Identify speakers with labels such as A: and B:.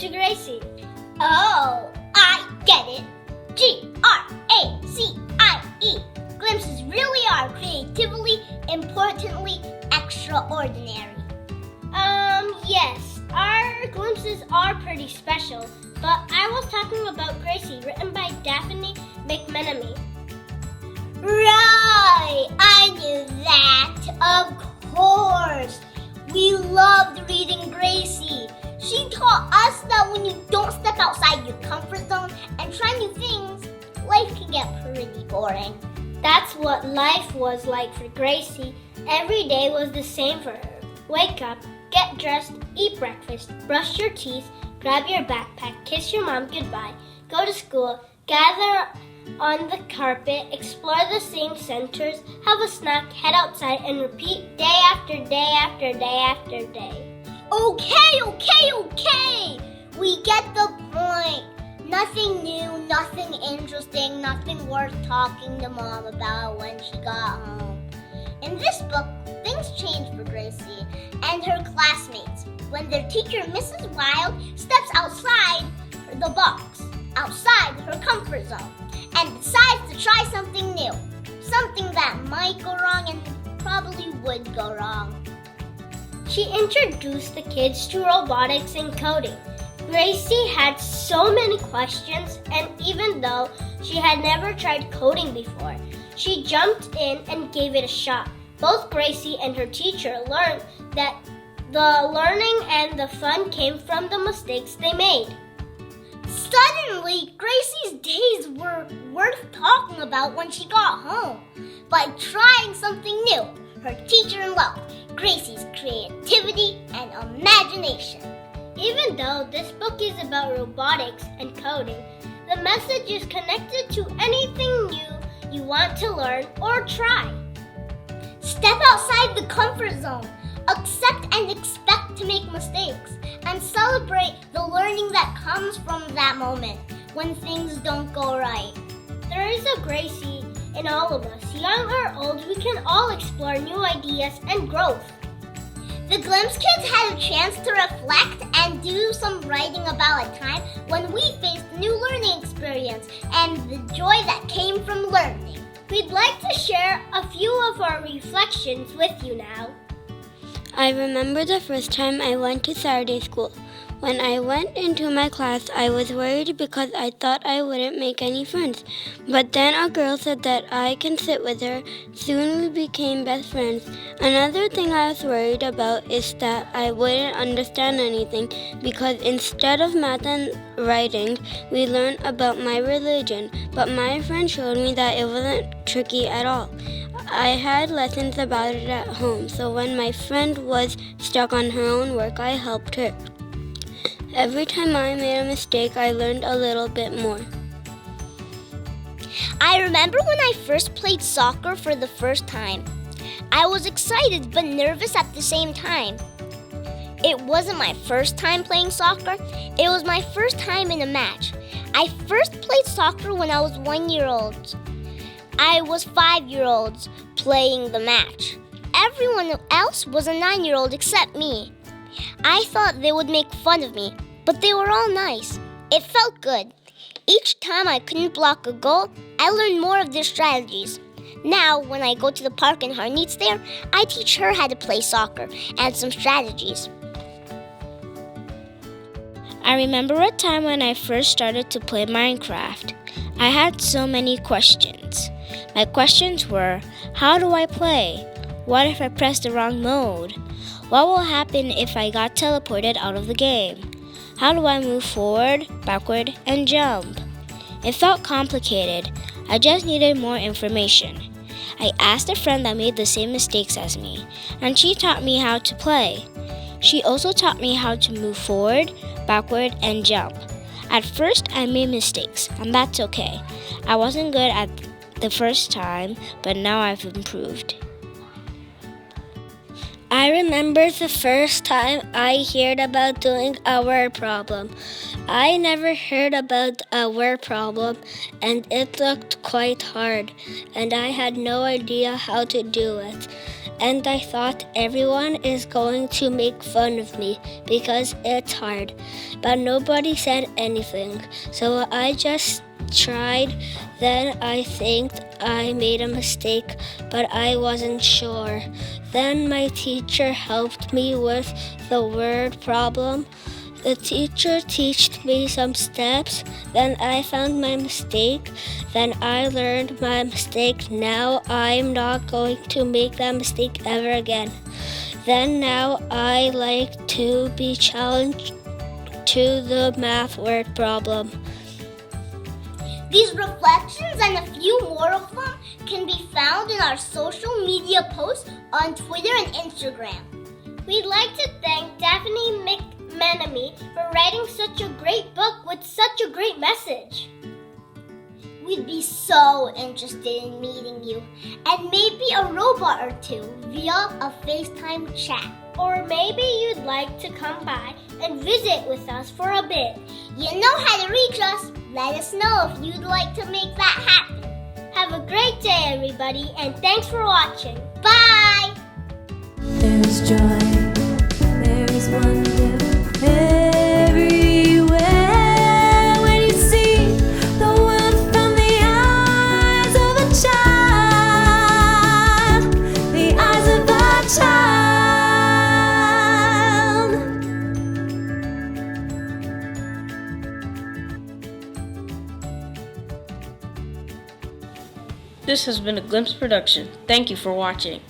A: to Gracie.
B: Oh, I get it. Gracie. Glimpses really are creatively, importantly, extraordinary.
A: Yes, our glimpses are pretty special, but I was talking about Gracie, written by Daphne McMenemy.
B: Right, I knew that. Of course. We loved reading Gracie. She taught us that when you don't step outside your comfort zone and try new things, life can get pretty boring.
A: That's what life was like for Gracie. Every day was the same for her. Wake up, get dressed, eat breakfast, brush your teeth, grab your backpack, kiss your mom goodbye, go to school, gather on the carpet, explore the same centers, have a snack, head outside, and repeat day after day after day after day.
B: Okay. We get the point. Nothing new, nothing interesting, nothing worth talking to Mom about when she got home. In this book, things change for Gracie and her classmates when their teacher, Mrs. Wilde, steps outside the box, outside her comfort zone, and decides to try something new, something that might go wrong and probably would go wrong.
A: She introduced the kids to robotics and coding. Gracie had so many questions, and even though she had never tried coding before, she jumped in and gave it a shot. Both Gracie and her teacher learned that the learning and the fun came from the mistakes they made.
B: Suddenly, Gracie's days were worth talking about when she got home. By trying something new, her teacher unlocked Gracie's creativity and imagination.
A: Even though this book is about robotics and coding, the message is connected to anything new you want to learn or try.
B: Step outside the comfort zone. Accept and expect to make mistakes. And celebrate the learning that comes from that moment when things don't go right.
A: There is a Gracie in all of us. Young or old, we can all explore new ideas and growth.
B: The Glimpse Kids had a chance to reflect and do some writing about a time when we faced a new learning experience and the joy that came from learning.
A: We'd like to share a few of our reflections with you now.
C: I remember the first time I went to Saturday school. When I went into my class, I was worried because I thought I wouldn't make any friends. But then a girl said that I can sit with her. Soon we became best friends. Another thing I was worried about is that I wouldn't understand anything because instead of math and writing, we learned about my religion. But my friend showed me that it wasn't tricky at all. I had lessons about it at home, so when my friend was stuck on her own work, I helped her. Every time I made a mistake, I learned a little bit more.
B: I remember when I first played soccer for the first time. I was excited but nervous at the same time. It wasn't my first time playing soccer. It was my first time in a match. I first played soccer when I was 1 year old. I was 5-year-olds playing the match. Everyone else was a 9-year-old except me. I thought they would make fun of me, but they were all nice. It felt good. Each time I couldn't block a goal, I learned more of their strategies. Now, when I go to the park and Harneet's there, I teach her how to play soccer and some strategies.
D: I remember a time when I first started to play Minecraft. I had so many questions. My questions were, how do I play? What if I press the wrong mode? What will happen if I got teleported out of the game? How do I move forward, backward, and jump? It felt complicated. I just needed more information. I asked a friend that made the same mistakes as me, and she taught me how to play. She also taught me how to move forward, backward, and jump. At first, I made mistakes, and that's okay. I wasn't good at the first time, but now I've improved.
C: I remember the first time I heard about doing a word problem. I never heard about a word problem, and it looked quite hard, and I had no idea how to do it.
D: and I thought everyone is going to make fun of me because it's hard. But nobody said anything, so I just tried. Then I think I made a mistake, but I wasn't sure. Then my teacher helped me with the word problem. The teacher taught me some steps. Then I found my mistake. Then I learned my mistake. Now I'm not going to make that mistake ever again. Then now I like to be challenged to the math word problem.
B: These reflections and a few more of them can be found in our social media posts on Twitter and Instagram.
A: We'd like to thank Daphne McMenemy for writing such a great book with such a great message.
B: We'd be so interested in meeting you, and maybe a robot or two via a FaceTime chat.
A: Or maybe you'd like to come by and visit with us for a bit.
B: You know how to reach us. Let us know if you'd like to make that happen.
A: Have a great day, everybody, and thanks for watching.
B: Bye!
E: There's joy, there's wonder everywhere when you see the world from the eyes of a child, the eyes of a child.
F: This has been a Glimpse production. Thank you for watching.